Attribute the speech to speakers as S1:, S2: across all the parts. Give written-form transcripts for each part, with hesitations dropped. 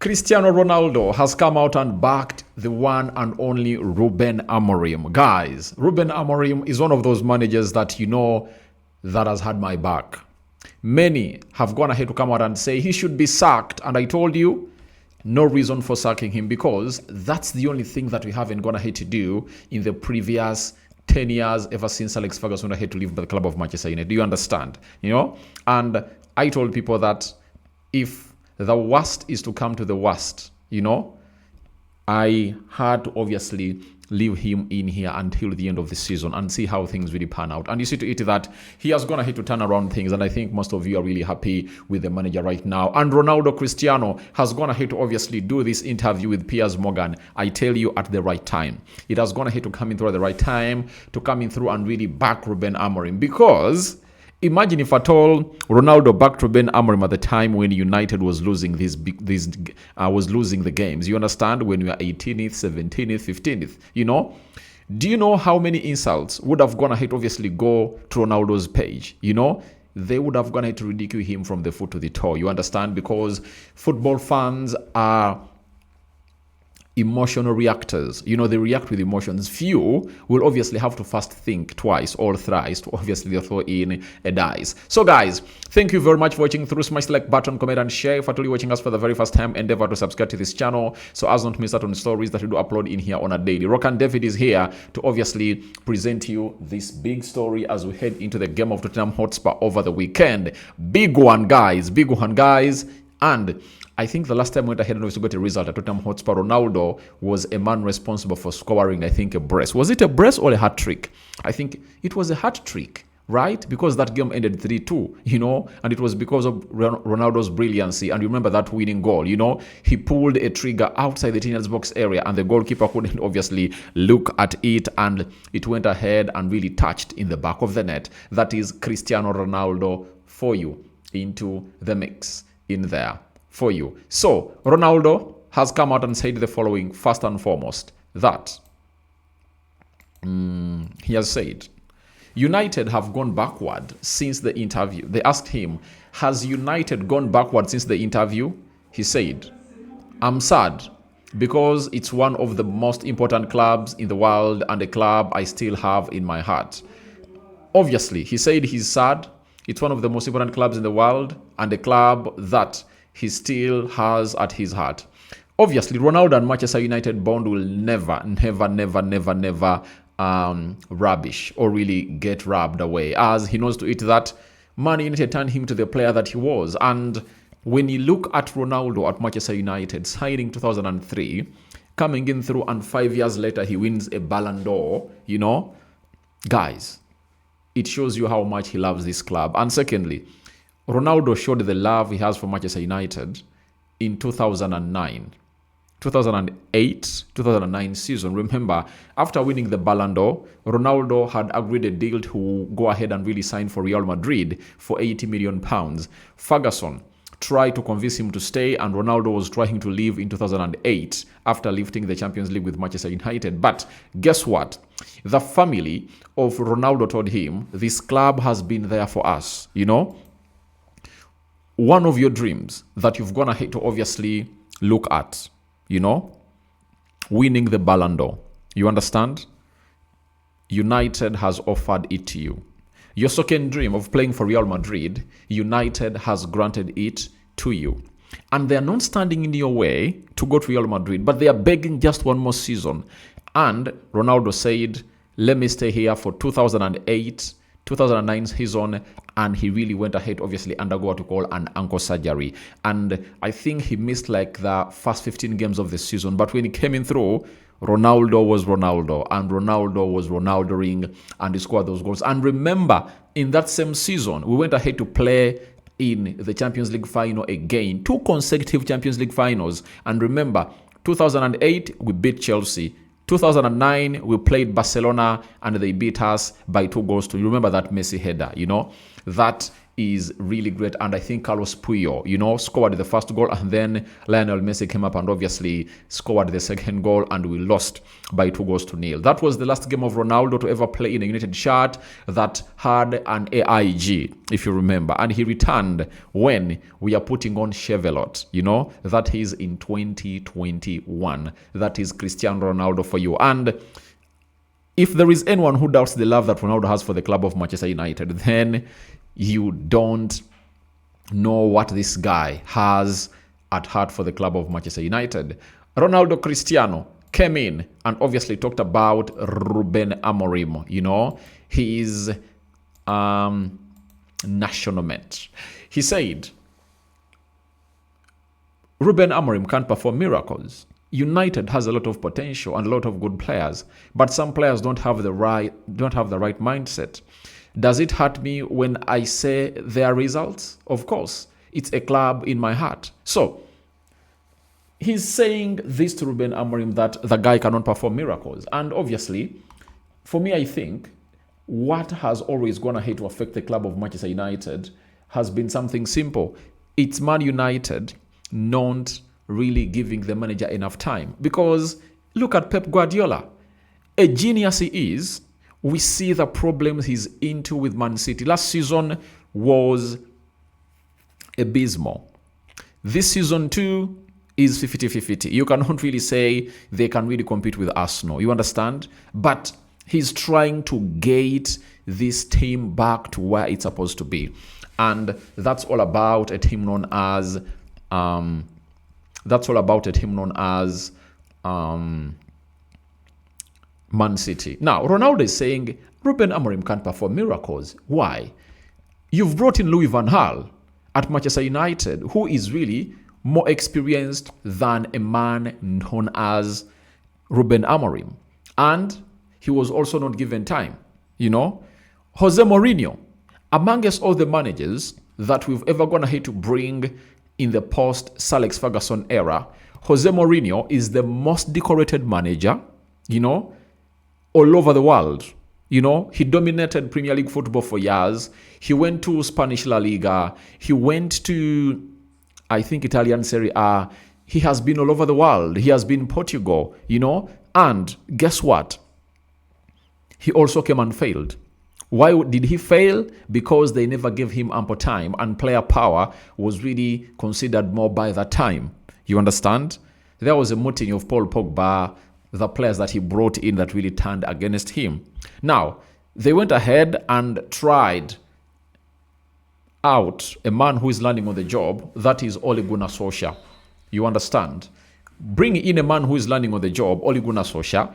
S1: Cristiano Ronaldo has come out and backed the one and only Ruben Amorim. Guys, Ruben Amorim is one of those managers that that has had my back. Many have gone ahead to come out and say he should be sacked. And I told you, no reason for sacking him, because that's the only thing that we haven't gone ahead to do in the previous 10 years ever since Alex Ferguson went ahead to leave the club of Manchester United. Do you understand? And I told people that if the worst is to come to the worst, I had to obviously leave him in here until the end of the season and see how things really pan out. And you see to it that he has gone ahead to turn around things, and I think most of you are really happy with the manager right now. And Ronaldo Cristiano has gone ahead to obviously do this interview with Piers Morgan. I tell you, at the right time. It has gone ahead to come in through at the right time, to come in through and really back Ruben Amorim, because imagine if at all Ronaldo backed Ruben Amorim at the time when United was losing losing the games. You understand? When we were 18th, 17th, 15th, Do you know how many insults would have gone ahead to obviously go to Ronaldo's page? They would have gone ahead to ridicule him from the foot to the toe. You understand? Because football fans are emotional reactors. They react with emotions. Few will obviously have to first think twice or thrice to obviously throw in a dice. So guys, thank you very much for watching through. Smash the like button, comment and share. If you're watching us for the very first time, endeavor to subscribe to this channel so as not to miss out on stories that we do upload in here on a daily. Rock and David is here to obviously present to you this big story as we head into the game of Tottenham Hotspur over the weekend. Big one, guys. And I think the last time we went ahead and we got a result at Tottenham Hotspur, Ronaldo was a man responsible for scoring, I think, a brace. Was it a brace or a hat trick? I think it was a hat trick, right? Because that game ended 3-2, and it was because of Ronaldo's brilliancy. And you remember that winning goal, he pulled a trigger outside the teenage box area and the goalkeeper couldn't obviously look at it, and it went ahead and really touched in the back of the net. That is Cristiano Ronaldo for you into the mix in there. For you. So, Ronaldo has come out and said the following, first and foremost, that he has said, United have gone backward since the interview. They asked him, has United gone backward since the interview? He said, I'm sad because it's one of the most important clubs in the world and a club I still have in my heart. Obviously, he said he's sad. It's one of the most important clubs in the world and a club that he still has at his heart. Obviously, Ronaldo and Manchester United bond will never rubbish or really get rubbed away, as he knows to it that Man United turned him to the player that he was. And when you look at Ronaldo at Manchester United, signing 2003, coming in through, and 5 years later he wins a Ballon d'Or, guys, it shows you how much he loves this club. And secondly, Ronaldo showed the love he has for Manchester United in 2009, 2008, 2009 season. Remember, after winning the Ballon d'Or, Ronaldo had agreed a deal to go ahead and really sign for Real Madrid for £80 million. Ferguson tried to convince him to stay, and Ronaldo was trying to leave in 2008 after lifting the Champions League with Manchester United. But guess what? The family of Ronaldo told him, this club has been there for us, One of your dreams that you've gone ahead to obviously look at, winning the Ballon d'Or. You understand? United has offered it to you. Your second dream of playing for Real Madrid, United has granted it to you. And they are not standing in your way to go to Real Madrid, but they are begging just one more season. And Ronaldo said, let me stay here for 2008, 2009 season, and he really went ahead, obviously, undergo what we call an ankle surgery. And I think he missed like the first 15 games of the season. But when he came in through, Ronaldo was Ronaldo, and Ronaldo was Ronaldoing, and he scored those goals. And remember, in that same season, we went ahead to play in the Champions League final again, 2 consecutive Champions League finals. And remember, 2008, we beat Chelsea. 2009, we played Barcelona and they beat us by 2 goals to, you remember that Messi header, that is really great. And I think Carlos Puyo, scored the first goal, and then Lionel Messi came up and obviously scored the second goal, and we lost by 2-0. That was the last game of Ronaldo to ever play in a United shirt that had an AIG, if you remember. And he returned when we are putting on Chevelot, that is in 2021. That is Cristiano Ronaldo for you. And if there is anyone who doubts the love that Ronaldo has for the club of Manchester United, then you don't know what this guy has at heart for the club of Manchester United. Ronaldo Cristiano came in and obviously talked about Ruben Amorim, his national match. He said, Ruben Amorim can't perform miracles. United has a lot of potential and a lot of good players, but some players don't have the right mindset. Does it hurt me when I say their results? Of course, it's a club in my heart. So he's saying this to Ruben Amorim, that the guy cannot perform miracles. And obviously, for me, I think what has always gone ahead to affect the club of Manchester United has been something simple. It's Man United not really giving the manager enough time. Because look at Pep Guardiola. A genius he is. We see the problems he's into with Man City. Last season was abysmal. This season too is 50-50. You cannot really say they can really compete with Arsenal. You understand? But he's trying to gate this team back to where it's supposed to be. And that's all about a team known as Man City. Now, Ronaldo is saying Ruben Amorim can't perform miracles. Why? You've brought in Louis van Gaal at Manchester United, who is really more experienced than a man known as Ruben Amorim. And he was also not given time. Jose Mourinho, amongst all the managers that we've ever gone ahead to bring in the post-Sir Alex Ferguson era, Jose Mourinho is the most decorated manager, all over the world. He dominated Premier League football for years. He went to Spanish La Liga. He went to, I think, Italian Serie A. He has been all over the world. He has been in Portugal, And guess what? He also came and failed. Why did he fail? Because they never gave him ample time, and player power was really considered more by that time. You understand? There was a meeting of Paul Pogba, the players that he brought in that really turned against him. Now, they went ahead and tried out a man who is learning on the job, that is Ole Gunnar Solskjaer. You understand? Bring in a man who is learning on the job, Ole Gunnar Solskjaer.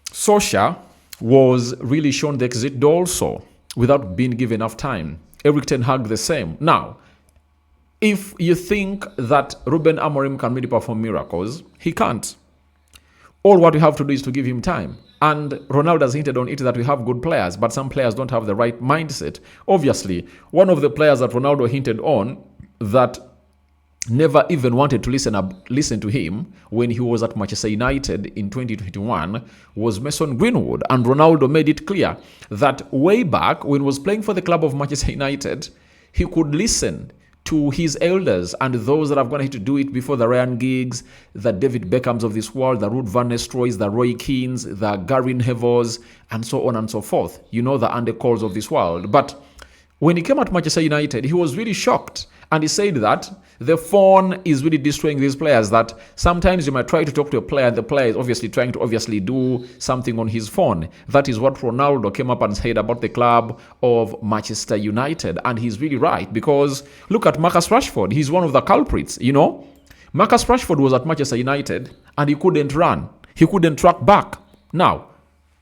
S1: Solskjaer was really shown the exit door also without being given enough time. Erik ten Hag the same. Now, if you think that Ruben Amorim can really perform miracles, he can't. All what we have to do is to give him time. And Ronaldo has hinted on it that we have good players, but some players don't have the right mindset. Obviously, one of the players that Ronaldo hinted on that never even wanted to listen to him when he was at Manchester United in 2021 was Mason Greenwood. And Ronaldo made it clear that way back when he was playing for the club of Manchester United, he could listen to his elders and those that have gone ahead to do it before, the Ryan Giggs, the David Beckhams of this world, the Ruud van Nistelrooys, the Roy Keanes, the Gary Neville's, and so on and so forth. The Andy Coles of this world. But when he came at Manchester United, he was really shocked. And he said that the phone is really destroying these players, that sometimes you might try to talk to a player and the player is obviously trying to do something on his phone. That is what Ronaldo came up and said about the club of Manchester United. And he's really right, because look at Marcus Rashford. He's one of the culprits, Marcus Rashford was at Manchester United and he couldn't run. He couldn't track back. Now,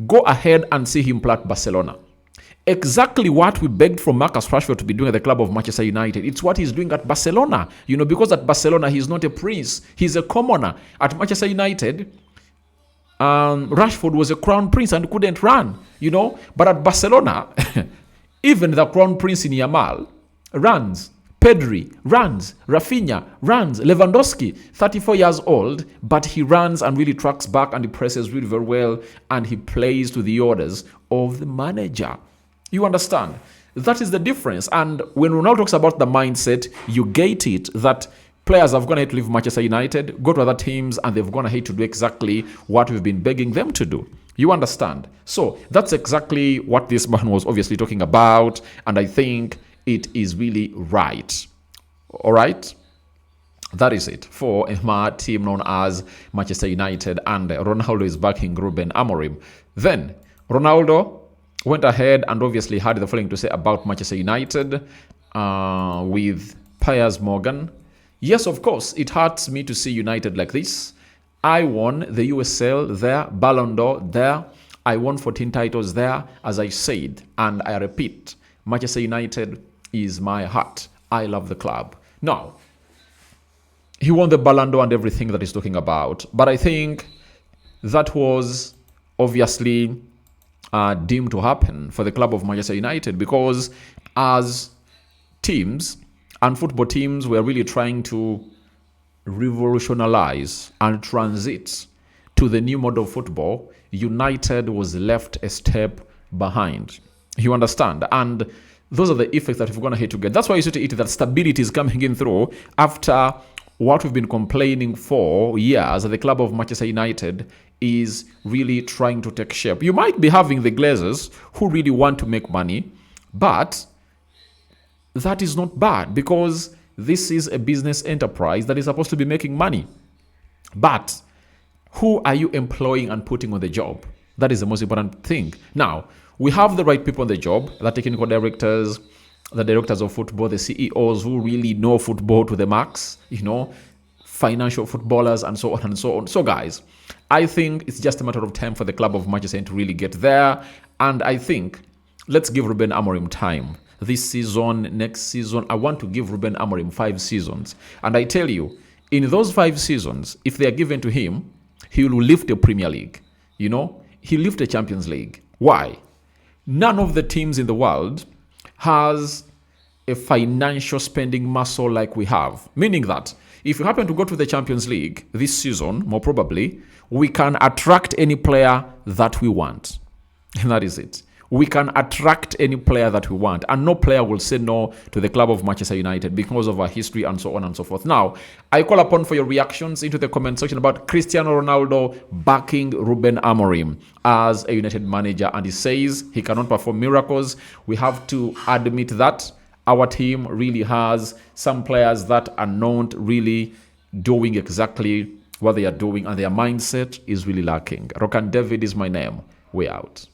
S1: go ahead and see him play at Barcelona. Exactly what we begged from Marcus Rashford to be doing at the club of Manchester United. It's what he's doing at Barcelona. Because at Barcelona, he's not a prince. He's a commoner. At Manchester United, Rashford was a crown prince and couldn't run, But at Barcelona, even the crown prince in Yamal runs. Pedri runs. Rafinha runs. Lewandowski, 34 years old, but he runs and really tracks back and he presses really very well and he plays to the orders of the manager. You understand? That is the difference. And when Ronaldo talks about the mindset, you get it that players have gone ahead to leave Manchester United, go to other teams, and they've gone ahead to do exactly what we've been begging them to do. You understand? So that's exactly what this man was obviously talking about, and I think it is really right. All right? That is it for my team known as Manchester United, and Ronaldo is backing Ruben Amorim. Then Ronaldo went ahead and obviously had the following to say about Manchester United with Piers Morgan. Yes, of course, it hurts me to see United like this. I won the USL there, Ballon d'Or there. I won 14 titles there, as I said. And I repeat, Manchester United is my heart. I love the club. Now, he won the Ballon d'Or and everything that he's talking about. But I think that was obviously deemed to happen for the club of Manchester United, because as teams and football teams were really trying to revolutionize and transit to the new model of football, United was left a step behind. You understand? And those are the effects that we've gone ahead to get. That's why you see to it that stability is coming in through after what we've been complaining for years. The club of Manchester United is really trying to take shape. You might be having the Glazers who really want to make money, but that is not bad, because this is a business enterprise that is supposed to be making money. But who are you employing and putting on the job? That is the most important thing. Now, we have the right people on the job, the technical directors, the directors of football, the CEOs who really know football to the max, financial footballers, and so on and so on. So, guys, I think it's just a matter of time for the club of Manchester to really get there. And I think let's give Ruben Amorim time. This season, next season, I want to give Ruben Amorim 5 seasons. And I tell you, in those 5 seasons, if they are given to him, he will lift a Premier League. He'll lift a Champions League. Why? None of the teams in the world has a financial spending muscle like we have. Meaning that if you happen to go to the Champions League this season, more probably, we can attract any player that we want. And that is it. We can attract any player that we want, and no player will say no to the club of Manchester United because of our history and so on and so forth. Now, I call upon for your reactions into the comment section about Cristiano Ronaldo backing Ruben Amorim as a United manager, and he says he cannot perform miracles. We have to admit that our team really has some players that are not really doing exactly what they are doing, and their mindset is really lacking. Rokan David is my name. We're out.